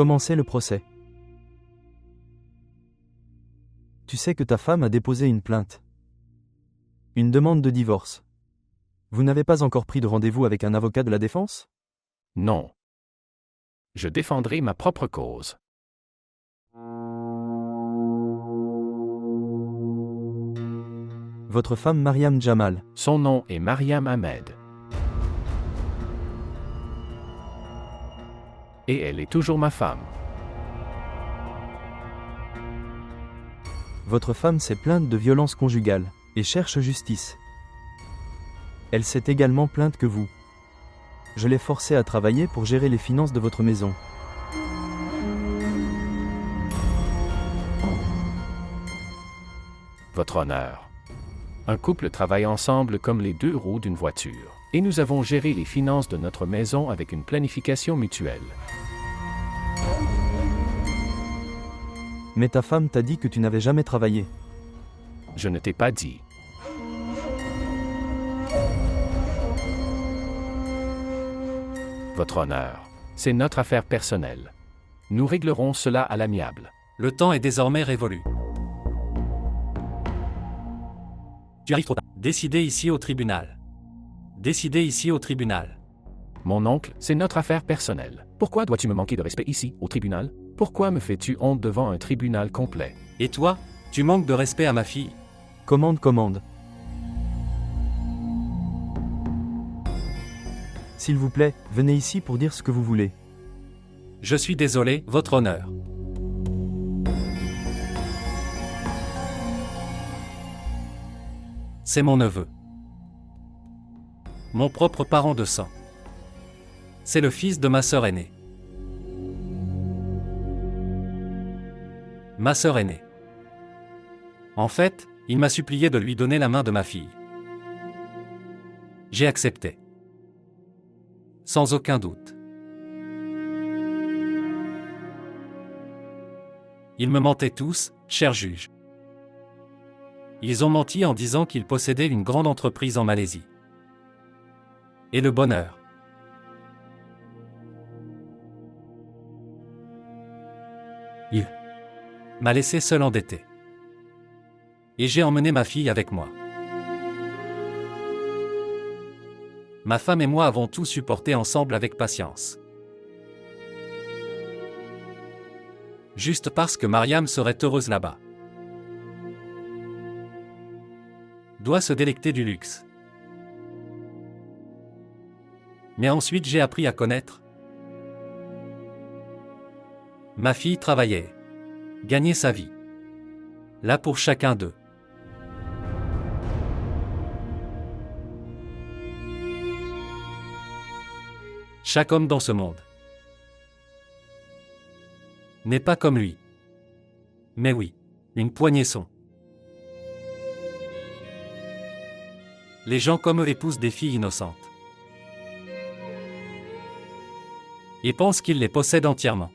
Commencez le procès. Tu sais que ta femme a déposé une plainte. Une demande de divorce. Vous n'avez pas encore pris de rendez-vous avec un avocat de la défense? Non. Je défendrai ma propre cause. Votre femme Mariam Jamal. Son nom est Mariam Ahmed. Et elle est toujours ma femme. Votre femme s'est plainte de violence conjugale et cherche justice. Elle s'est également plainte que vous. Je l'ai forcée à travailler pour gérer les finances de votre maison. Votre honneur. Un couple travaille ensemble comme les deux roues d'une voiture, et nous avons géré les finances de notre maison avec une planification mutuelle. Mais ta femme t'a dit que tu n'avais jamais travaillé. Je ne t'ai pas dit. Votre honneur, c'est notre affaire personnelle. Nous réglerons cela à l'amiable. Le temps est désormais révolu. Tu arrives trop tard. Décidez ici au tribunal. Décidez ici au tribunal. Mon oncle, c'est notre affaire personnelle. Pourquoi dois-tu me manquer de respect ici, au tribunal? Pourquoi me fais-tu honte devant un tribunal complet? Et toi, tu manques de respect à ma fille. Commande. S'il vous plaît, venez ici pour dire ce que vous voulez. Je suis désolé, votre honneur. C'est mon neveu. Mon propre parent de sang. C'est le fils de ma sœur aînée. Ma sœur aînée. En fait, il m'a supplié de lui donner la main de ma fille. J'ai accepté. Sans aucun doute. Ils me mentaient tous, cher juge. Ils ont menti en disant qu'ils possédaient une grande entreprise en Malaisie. Et le bonheur. Il m'a laissé seul endetté. Et j'ai emmené ma fille avec moi. Ma femme et moi avons tout supporté ensemble avec patience. Juste parce que Mariam serait heureuse là-bas. Doit se délecter du luxe. Mais ensuite j'ai appris à connaître. Ma fille travaillait. Gagnait sa vie. Là pour chacun d'eux. Chaque homme dans ce monde n'est pas comme lui. Mais oui, une poignée sont. Les gens comme eux épousent des filles innocentes. Ils pensent qu'ils les possèdent entièrement.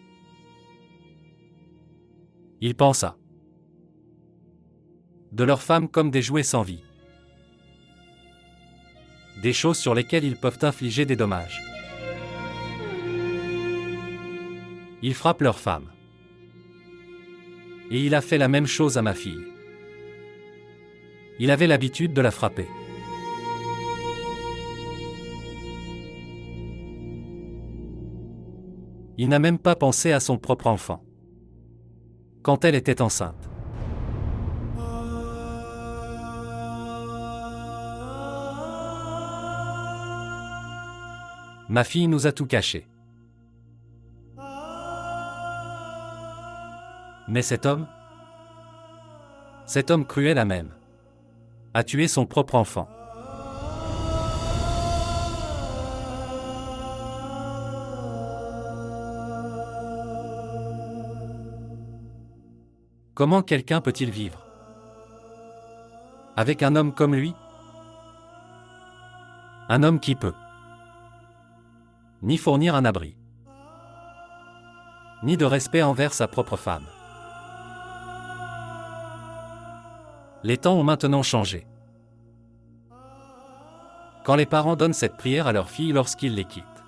Ils pensent à de leurs femmes comme des jouets sans vie. Des choses sur lesquelles ils peuvent infliger des dommages. Ils frappent leurs femmes. Et il a fait la même chose à ma fille. Il avait l'habitude de la frapper. Il n'a même pas pensé à son propre enfant. Quand elle était enceinte. Ma fille nous a tout caché. Mais cet homme cruel à même, a tué son propre enfant. Comment quelqu'un peut-il vivre avec un homme comme lui? Un homme qui peut ni fournir un abri, ni de respect envers sa propre femme. Les temps ont maintenant changé. Quand les parents donnent cette prière à leurs filles lorsqu'ils les quittent,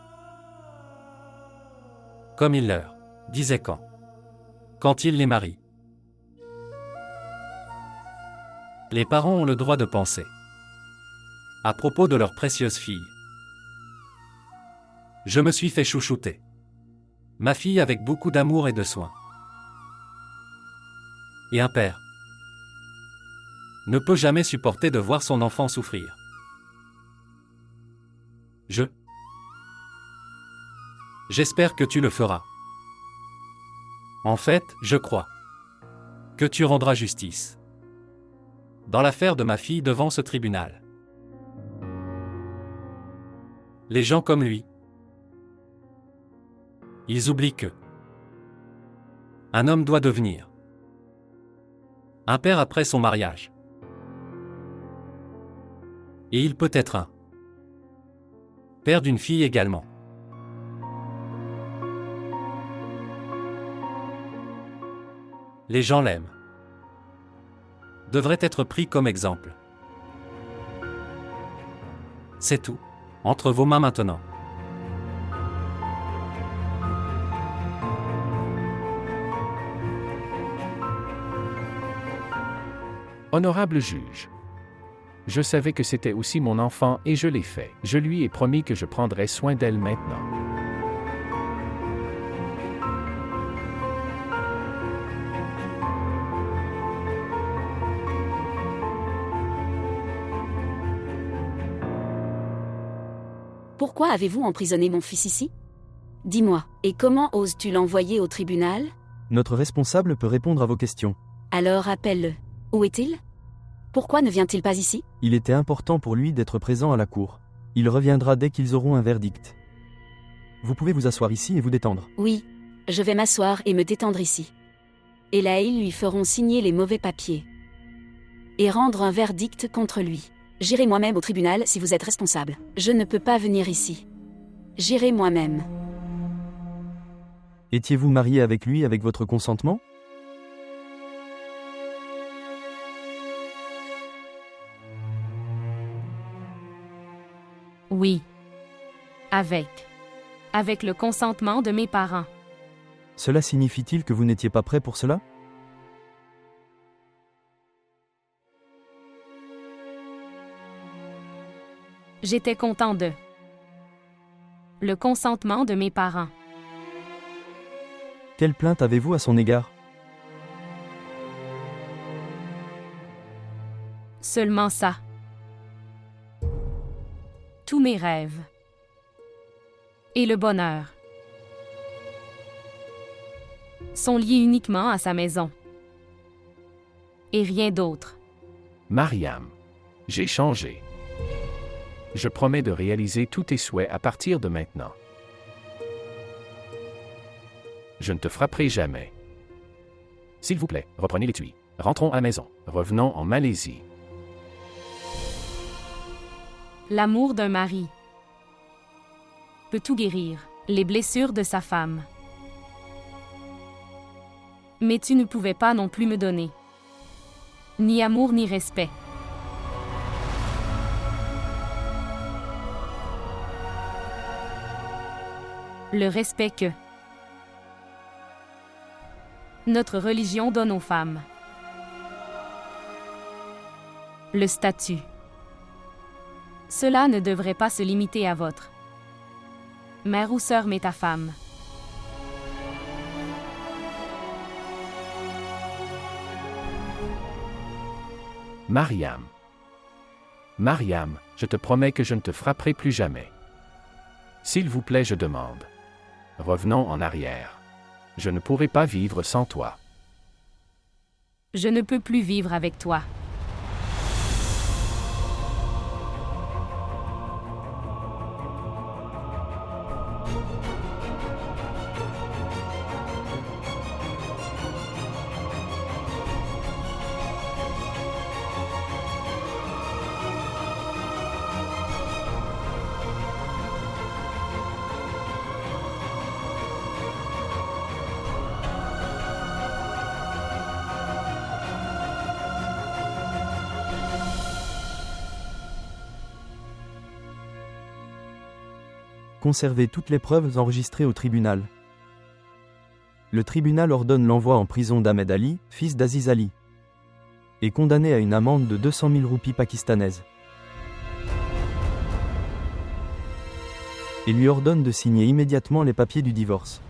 comme il leur disait quand. Quand il les marie. Les parents ont le droit de penser. À propos de leur précieuse fille. Je me suis fait chouchouter. Ma fille avec beaucoup d'amour et de soin. Et un père ne peut jamais supporter de voir son enfant souffrir. J'espère que tu le feras. En fait, je crois que tu rendras justice dans l'affaire de ma fille devant ce tribunal. Les gens comme lui, ils oublient que un homme doit devenir un père après son mariage. Et il peut être un père d'une fille également. Les gens l'aiment. Devrait être pris comme exemple. C'est tout. Entre vos mains maintenant. Honorable juge, je savais que c'était aussi mon enfant et je l'ai fait. Je lui ai promis que je prendrais soin d'elle maintenant. Pourquoi avez-vous emprisonné mon fils ici? Dis-moi, et comment oses-tu l'envoyer au tribunal? Notre responsable peut répondre à vos questions. Alors appelle-le. Où est-il? Pourquoi ne vient-il pas ici? Il était important pour lui d'être présent à la cour. Il reviendra dès qu'ils auront un verdict. Vous pouvez vous asseoir ici et vous détendre. Oui, je vais m'asseoir et me détendre ici. Et là, ils lui feront signer les mauvais papiers. Et rendre un verdict contre lui. J'irai moi-même au tribunal si vous êtes responsable. Je ne peux pas venir ici. J'irai moi-même. Étiez-vous marié avec lui avec votre consentement? Oui. Avec le consentement de mes parents. Cela signifie-t-il que vous n'étiez pas prêt pour cela? J'étais content de le consentement de mes parents. Quelle plainte avez-vous à son égard? Seulement ça. Tous mes rêves. Et le bonheur sont liés uniquement à sa maison. Et rien d'autre. Mariam, j'ai changé. Je promets de réaliser tous tes souhaits à partir de maintenant. Je ne te frapperai jamais. S'il vous plaît, reprenez l'étui. Rentrons à la maison. Revenons en Malaisie. L'amour d'un mari peut tout guérir, les blessures de sa femme. Mais tu ne pouvais pas non plus me donner ni amour ni respect. Le respect que notre religion donne aux femmes. Le statut. Cela ne devrait pas se limiter à votre mère ou sœur mais ta femme. Mariam. Mariam, je te promets que je ne te frapperai plus jamais. S'il vous plaît, je demande. Revenons en arrière. Je ne pourrai pas vivre sans toi. Je ne peux plus vivre avec toi. Conservez toutes les preuves enregistrées au tribunal. Le tribunal ordonne l'envoi en prison d'Ahmed Ali, fils d'Aziz Ali, et condamné à une amende de 200 000 roupies pakistanaises. Et lui ordonne de signer immédiatement les papiers du divorce.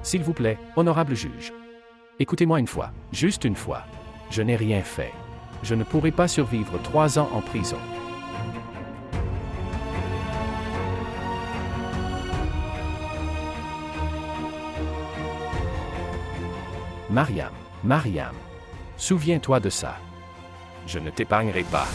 S'il vous plaît, honorable juge. Écoutez-moi une fois, juste une fois. Je n'ai rien fait. Je ne pourrai pas survivre 3 ans en prison. Mariam, souviens-toi de ça. Je ne t'épargnerai pas.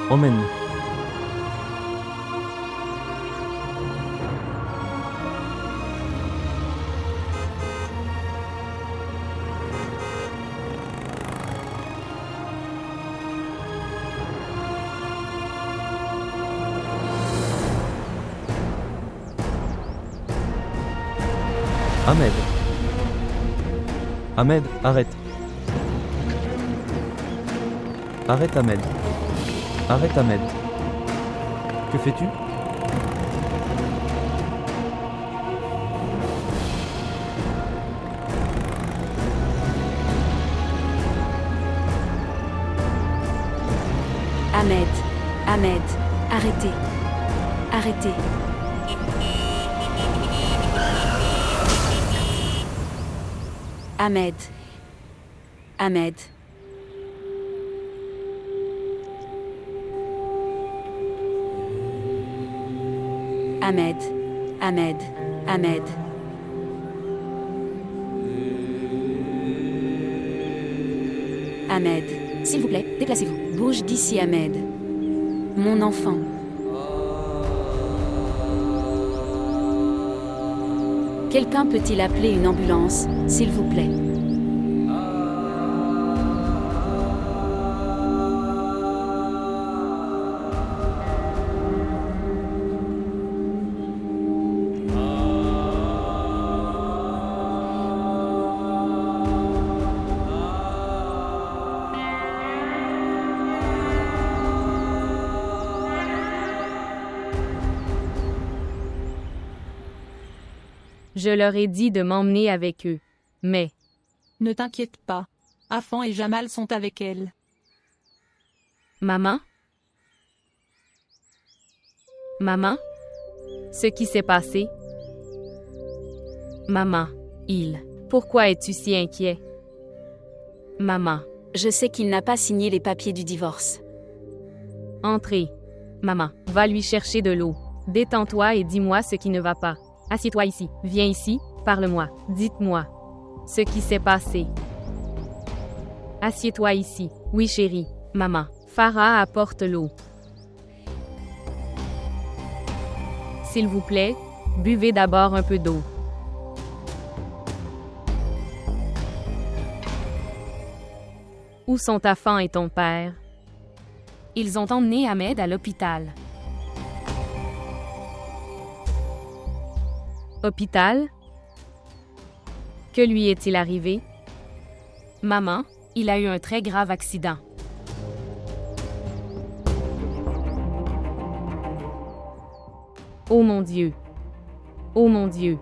Emmène. Ahmed. Ahmed, arrête. Arrête Ahmed. Arrête Ahmed. Que fais-tu? Ahmed, arrêtez. Arrêtez. Ahmed. Ahmed, s'il vous plaît, déplacez-vous. Bouge d'ici, Ahmed. Mon enfant. Quelqu'un peut-il appeler une ambulance, s'il vous plaît? Je leur ai dit de m'emmener avec eux. Mais, Ne t'inquiète pas. Afan et Jamal sont avec elle. maman? Maman? Ce qui s'est passé? Maman, pourquoi es-tu si inquiet? Maman, Je sais qu'il n'a pas signé les papiers du divorce. entrez. Maman, va lui chercher de l'eau. Détends-toi et dis-moi ce qui ne va pas. Assieds-toi ici. Viens ici, parle-moi. Dites-moi ce qui s'est passé. Assieds-toi ici. Oui, chérie. Maman, Farah apporte l'eau. S'il vous plaît, buvez d'abord un peu d'eau. Où sont ta femme et ton père? Ils ont emmené Ahmed à l'hôpital. Hôpital? Que lui est-il arrivé? Maman, il a eu un très grave accident. Oh mon Dieu! Oh mon Dieu!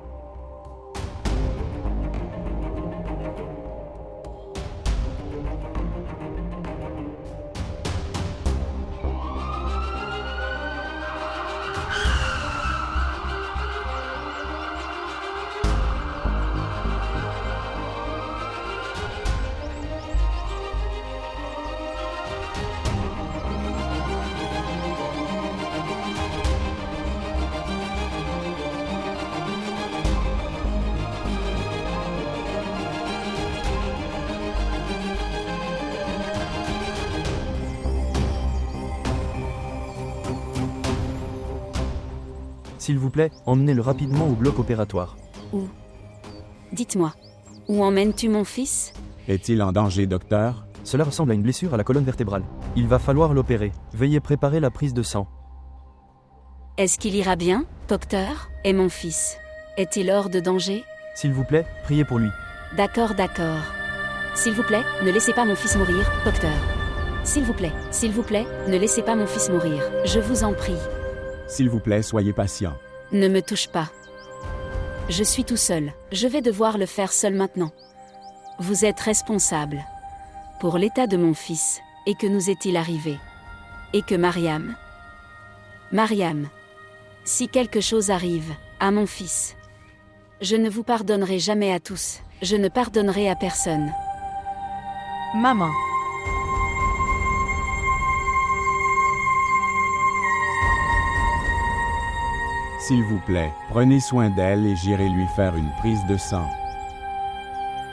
S'il vous plaît, emmenez-le rapidement au bloc opératoire. Où? Dites-moi. Où emmènes-tu mon fils? Est-il en danger, docteur? Cela ressemble à une blessure à la colonne vertébrale. Il va falloir l'opérer. Veuillez préparer la prise de sang. Est-ce qu'il ira bien, docteur? Et mon fils? Est-il hors de danger? S'il vous plaît, priez pour lui. D'accord, d'accord. S'il vous plaît, ne laissez pas mon fils mourir, docteur. S'il vous plaît, ne laissez pas mon fils mourir. Je vous en prie. S'il vous plaît, soyez patient. Ne me touche pas. Je suis tout seul. Je vais devoir le faire seul maintenant. Vous êtes responsable. Pour l'état de mon fils. Et que nous est-il arrivé? Et que Mariam? Mariam. Si quelque chose arrive à mon fils, je ne vous pardonnerai jamais à tous. Je ne pardonnerai à personne. Maman. S'il vous plaît, prenez soin d'elle et j'irai lui faire une prise de sang.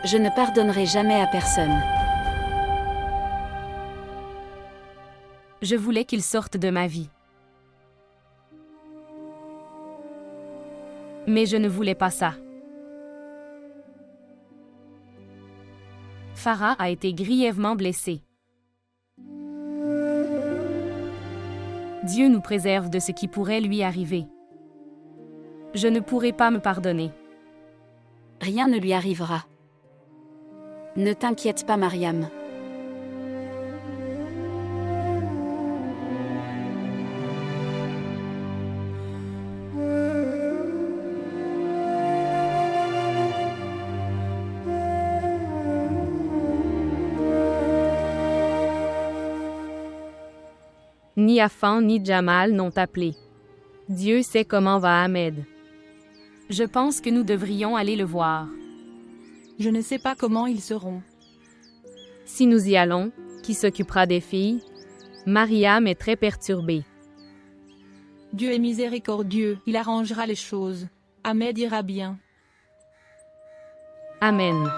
Je ne pardonnerai jamais à personne. Je voulais qu'il sorte de ma vie. Mais je ne voulais pas ça. Farah a été grièvement blessée. Dieu nous préserve de ce qui pourrait lui arriver. Je ne pourrai pas me pardonner. Rien ne lui arrivera. Ne t'inquiète pas, Mariam. Ni Afan ni Jamal n'ont appelé. Dieu sait comment va Ahmed. Je pense que nous devrions aller le voir. Je ne sais pas comment ils seront. Si nous y allons, qui s'occupera des filles? Mariam est très perturbée. Dieu est miséricordieux, il arrangera les choses. Ahmed ira bien. Amen.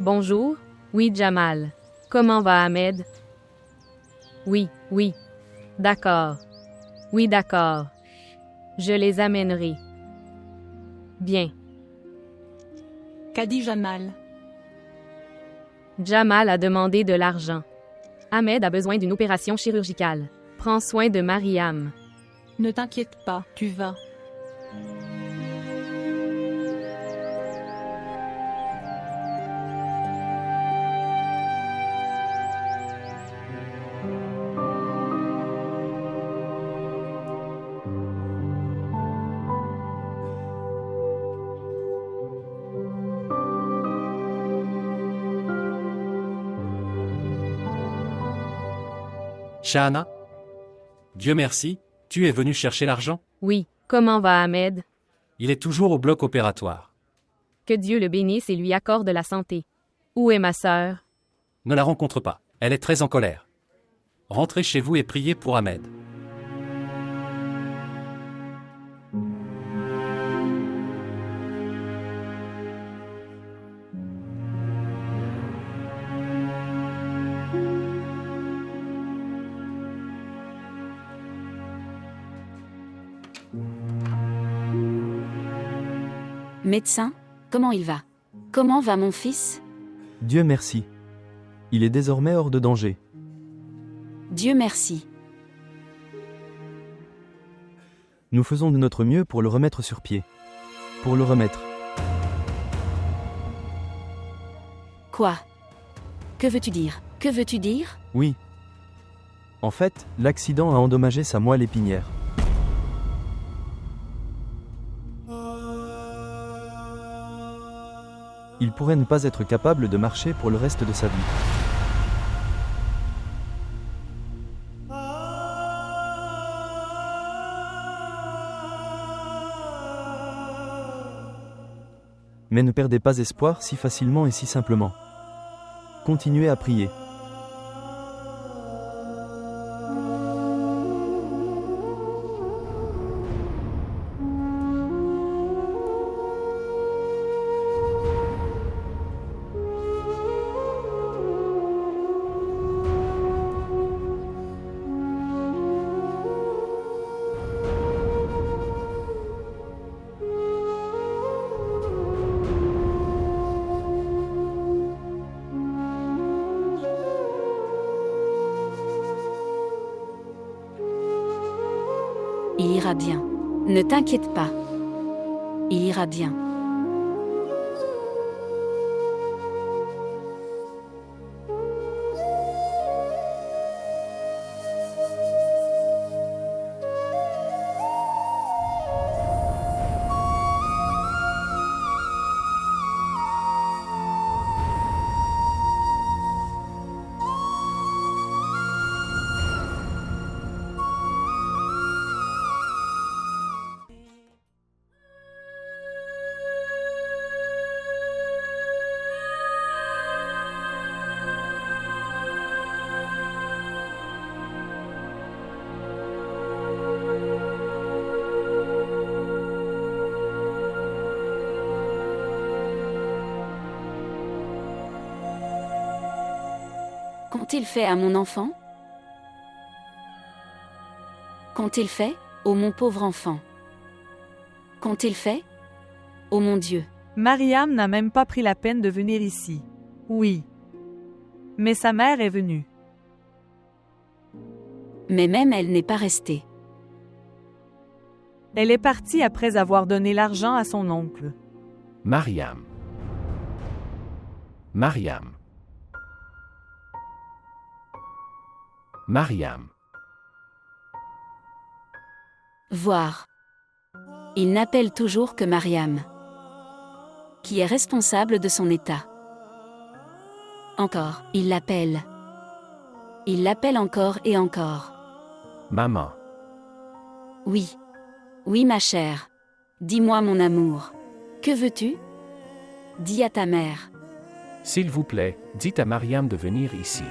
Bonjour, oui Jamal. Comment va Ahmed? Oui, d'accord. Oui, d'accord. Je les amènerai. Bien. Qu'a dit Jamal? Jamal a demandé de l'argent. Ahmed a besoin d'une opération chirurgicale. Prends soin de Mariam. Ne t'inquiète pas, tu vas. Shahana? Dieu merci, tu es venu chercher l'argent? Oui, comment va Ahmed? Il est toujours au bloc opératoire. Que Dieu le bénisse et lui accorde la santé. Où est ma sœur? Ne la rencontre pas, elle est très en colère. Rentrez chez vous et priez pour Ahmed. Médecin, comment il va? Comment va mon fils? Dieu merci. Il est désormais hors de danger. Dieu merci. Nous faisons de notre mieux pour le remettre sur pied. Pour le remettre. Quoi? Que veux-tu dire? Que veux-tu dire? Oui. En fait, l'accident a endommagé sa moelle épinière. Il pourrait ne pas être capable de marcher pour le reste de sa vie. Mais ne perdez pas espoir si facilement et si simplement. Continuez à prier. Il ira bien. Ne t'inquiète pas. Il ira bien. Qu'ont-ils fait à mon enfant? Qu'ont-ils fait, ô mon pauvre enfant? Qu'ont-ils fait? Ô mon Dieu! Mariam n'a même pas pris la peine de venir ici. Oui. Mais sa mère est venue. Mais même elle n'est pas restée. Elle est partie après avoir donné l'argent à son oncle. Mariam. Mariam. Mariam. Voir. Il n'appelle toujours que Mariam, qui est responsable de son état. Encore, il l'appelle. Il l'appelle encore et encore. Maman. Oui. Oui, ma chère. Dis-moi mon amour. Que veux-tu? Dis à ta mère. S'il vous plaît, dites à Mariam de venir ici.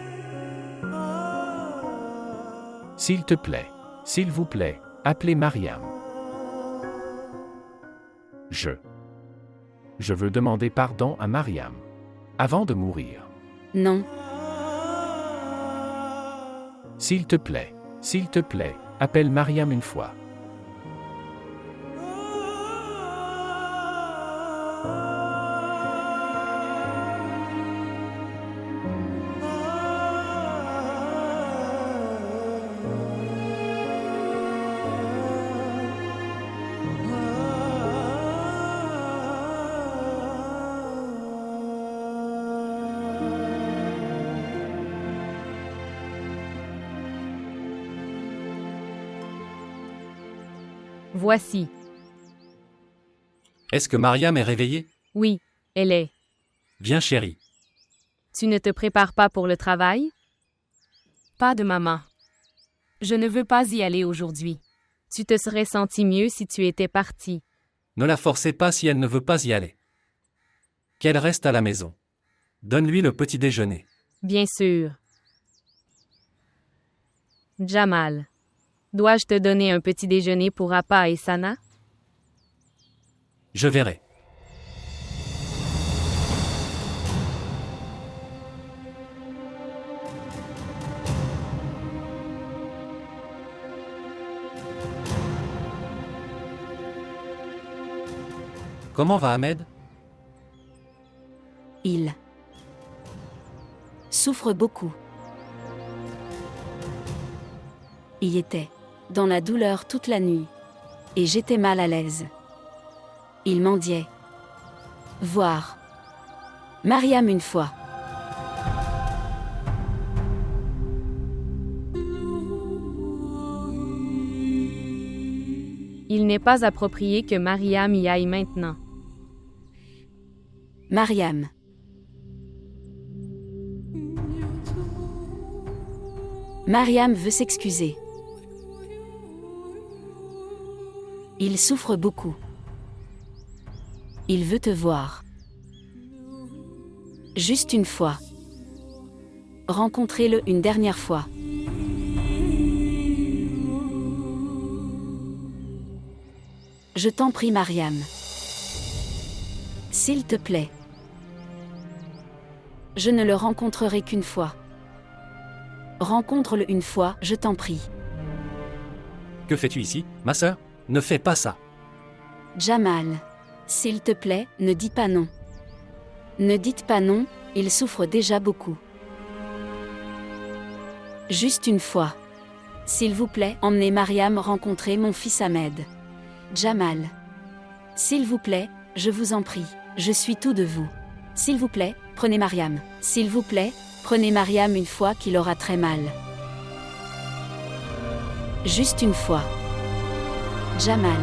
S'il te plaît, s'il vous plaît, appelez Mariam. Je veux demander pardon à Mariam. Avant de mourir. Non. S'il te plaît, appelle Mariam une fois. Voici. Est-ce que Mariam est réveillée? Oui, elle est. Viens chérie. Tu ne te prépares pas pour le travail? Pas de maman. Je ne veux pas y aller aujourd'hui. Tu te serais senti mieux si tu étais parti. Ne la forcez pas si elle ne veut pas y aller. Qu'elle reste à la maison. Donne-lui le petit déjeuner. Bien sûr. Jamal. Dois-je te donner un petit déjeuner pour Appa et Sana? Je verrai. Comment va Ahmed? Il souffre beaucoup. Il était dans la douleur toute la nuit. Et j'étais mal à l'aise. Il mendiait. Voir. Mariam une fois. Il n'est pas approprié que Mariam y aille maintenant. Mariam. Mariam veut s'excuser. Il souffre beaucoup. Il veut te voir. Juste une fois. Rencontrez-le une dernière fois. Je t'en prie, Mariam. S'il te plaît. Je ne le rencontrerai qu'une fois. Rencontre-le une fois, je t'en prie. Que fais-tu ici, ma sœur? Ne fais pas ça. Jamal. S'il te plaît, ne dis pas non. Ne dites pas non, il souffre déjà beaucoup. Juste une fois. S'il vous plaît, emmenez Mariam rencontrer mon fils Ahmed. Jamal. S'il vous plaît, je vous en prie, je suis tout de vous. S'il vous plaît, prenez Mariam. S'il vous plaît, prenez Mariam une fois qu'il aura très mal. Juste une fois. Jamal.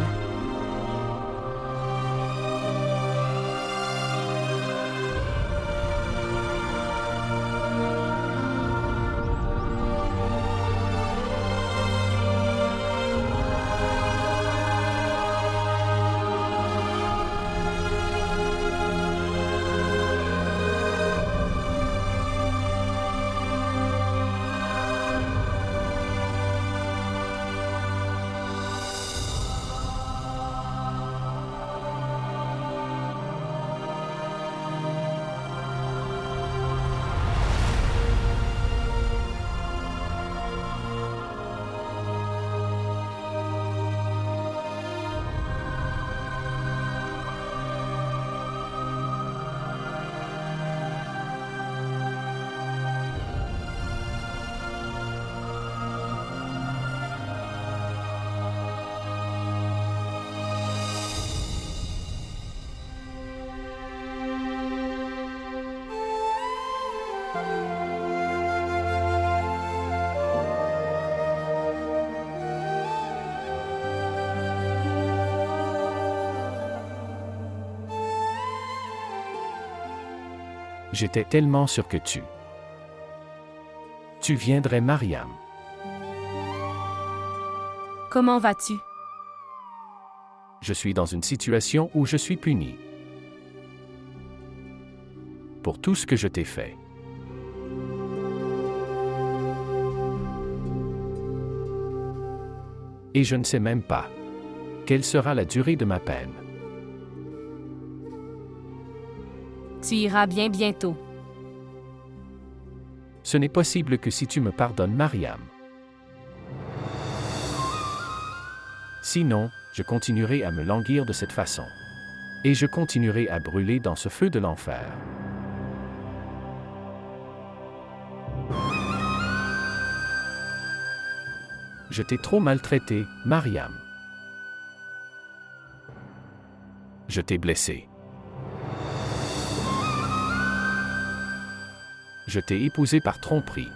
J'étais tellement sûr que tu viendrais, Mariam. Comment vas-tu? Je suis dans une situation où je suis puni. Pour tout ce que je t'ai fait. Et je ne sais même pas quelle sera la durée de ma peine. Tu iras bien bientôt. Ce n'est possible que si tu me pardonnes, Mariam. Sinon, je continuerai à me languir de cette façon. Et je continuerai à brûler dans ce feu de l'enfer. Je t'ai trop maltraité, Mariam. Je t'ai blessé. Je t'ai épousé par tromperie.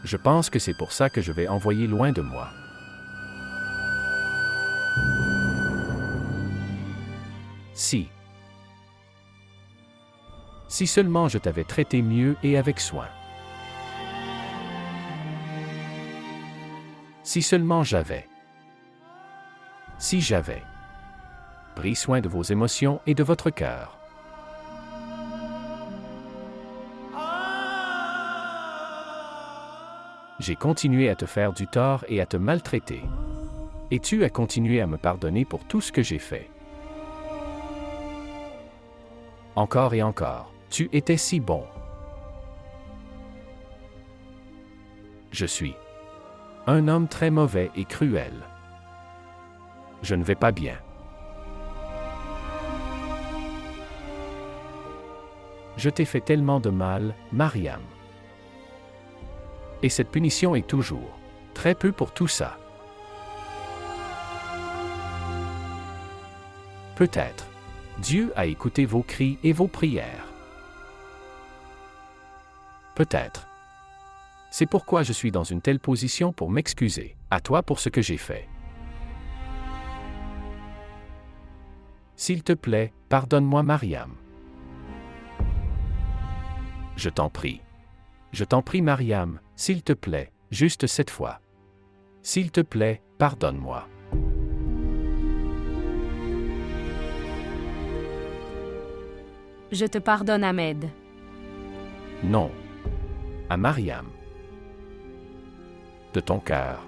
Je pense que c'est pour ça que je vais envoyer loin de moi. Si seulement je t'avais traité mieux et avec soin. Si seulement si j'avais pris soin de vos émotions et de votre cœur. J'ai continué à te faire du tort et à te maltraiter. Et tu as continué à me pardonner pour tout ce que j'ai fait. Encore et encore, tu étais si bon. Je suis un homme très mauvais et cruel. Je ne vais pas bien. Je t'ai fait tellement de mal, Mariam. Et cette punition est toujours très peu pour tout ça. Peut-être. Dieu a écouté vos cris et vos prières. Peut-être. C'est pourquoi je suis dans une telle position pour m'excuser, à toi pour ce que j'ai fait. S'il te plaît, pardonne-moi, Mariam. Je t'en prie. Je t'en prie, Mariam, s'il te plaît, juste cette fois. S'il te plaît, pardonne-moi. Je te pardonne, Ahmed. Non. À Mariam. De ton cœur.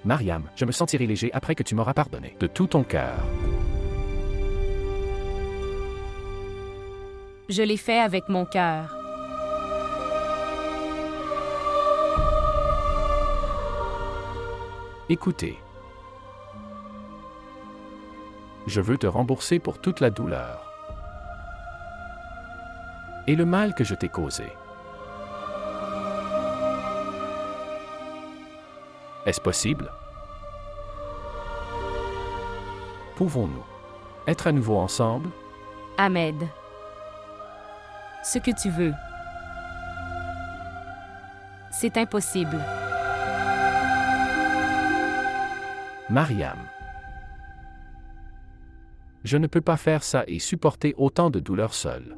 Mariam, je me sentirai léger après que tu m'auras pardonné. De tout ton cœur. Je l'ai fait avec mon cœur. Écoutez. Je veux te rembourser pour toute la douleur et le mal que je t'ai causé. Est-ce possible? Pouvons-nous être à nouveau ensemble? Ahmed. Ce que tu veux. C'est impossible. Mariam. Je ne peux pas faire ça et supporter autant de douleur seule.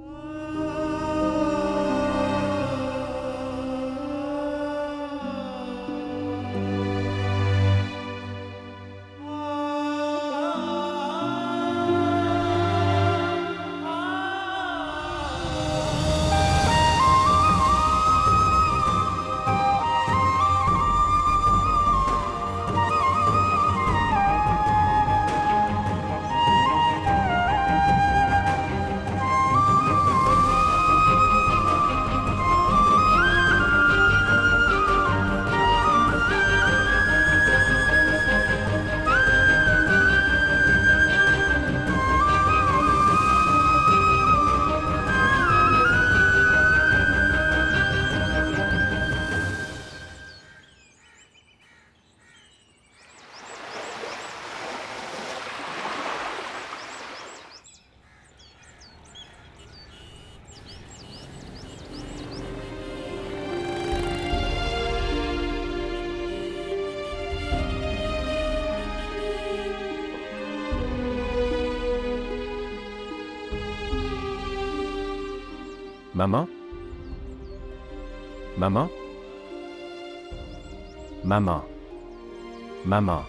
Maman? Maman? Maman? Maman?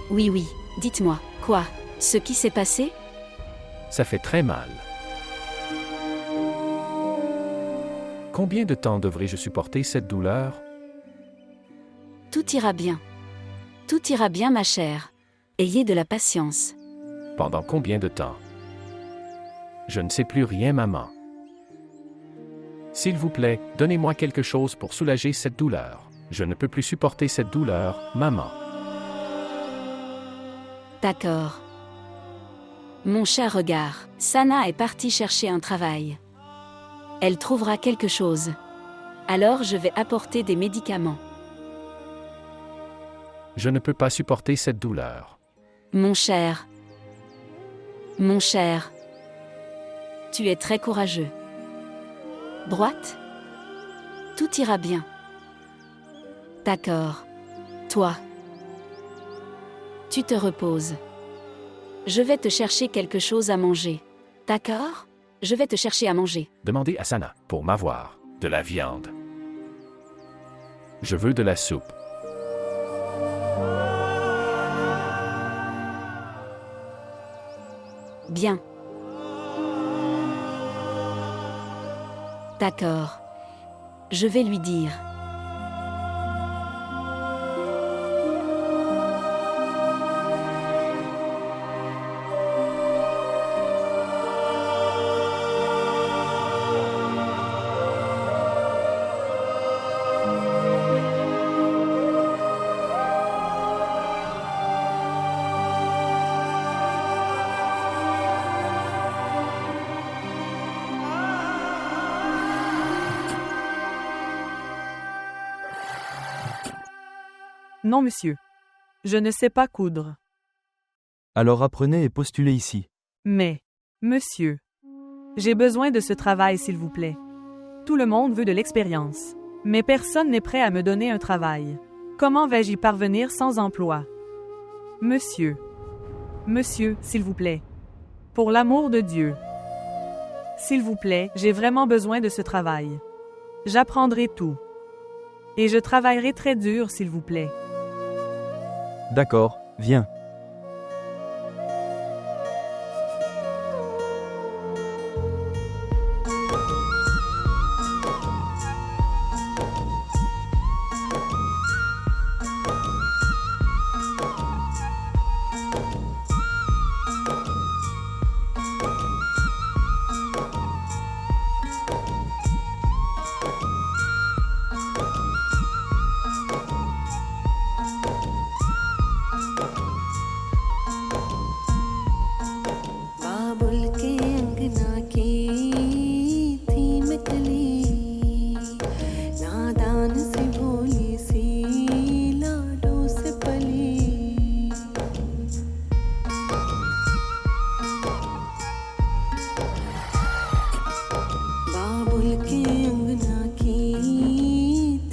Oui, oui, dites-moi, quoi? Ce qui s'est passé? Ça fait très mal. Combien de temps devrais-je supporter cette douleur? Tout ira bien. Tout ira bien, ma chère. Ayez de la patience. Pendant combien de temps? Je ne sais plus rien, maman. S'il vous plaît, donnez-moi quelque chose pour soulager cette douleur. Je ne peux plus supporter cette douleur, maman. D'accord. Mon cher regard, Sana est partie chercher un travail. Elle trouvera quelque chose. Alors je vais apporter des médicaments. Je ne peux pas supporter cette douleur. Mon cher. Mon cher. Tu es très courageux. Droite? Tout ira bien. D'accord. Toi. Tu te reposes. Je vais te chercher quelque chose à manger. D'accord? Je vais te chercher à manger. Demandez à Sana pour m'avoir de la viande. Je veux de la soupe. Bien. D'accord. Je vais lui dire. Non, monsieur. Je ne sais pas coudre. Alors apprenez et postulez ici. Mais, monsieur, j'ai besoin de ce travail, s'il vous plaît. Tout le monde veut de l'expérience. Mais personne n'est prêt à me donner un travail. Comment vais-je y parvenir sans emploi? Monsieur. Monsieur, s'il vous plaît. Pour l'amour de Dieu. S'il vous plaît, j'ai vraiment besoin de ce travail. J'apprendrai tout. Et je travaillerai très dur, s'il vous plaît. D'accord, viens. बाबुल के अंगना की थी मैं कली, नादान सी भोली सी लाडों से पली। बाबुल के अंगना की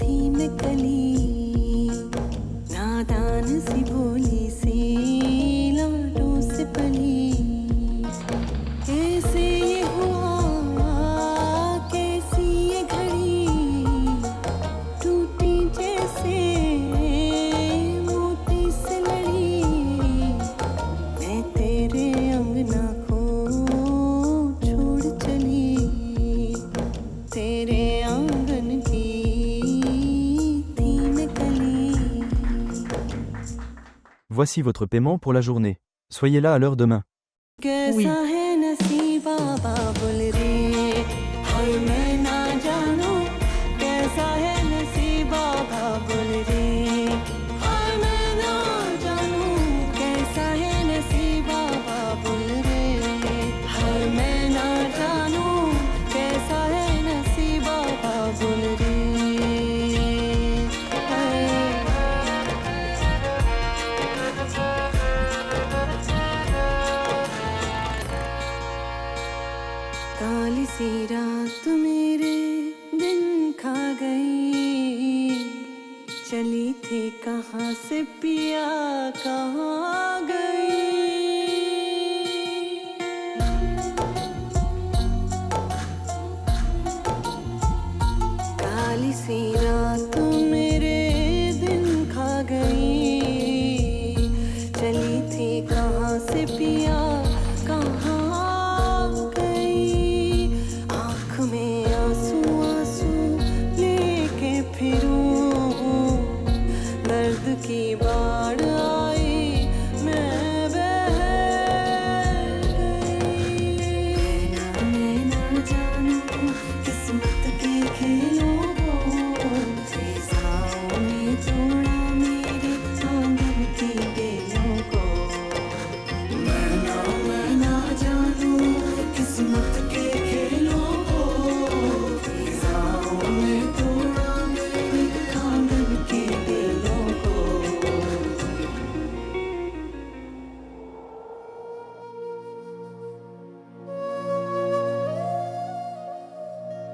थी मैं कली, नादान सी भोली सी लाडों से पली। कैसे ये हुआ, कैसी ये घड़ी, टूटी जैसे मोती से लड़ी। मैं तेरे अंगना को छोड़ चली, तेरे आंगन की थी मैं कली। Voici votre paiement pour la journée. Soyez là à l'heure demain. Oui. कैसा है नसीबा बाबुल रे, और मैं ना जानूं कैसा है नसीबा बाबुल रे, और मैं ना जानूं कैसा है नसीबा बाबुल रे, और मैं ना जानूं कैसा है नसीबा बाबुल रे। काली सी रात मेरे दिन खा गई, चली थी कहाँ से पिया कहाँ गई।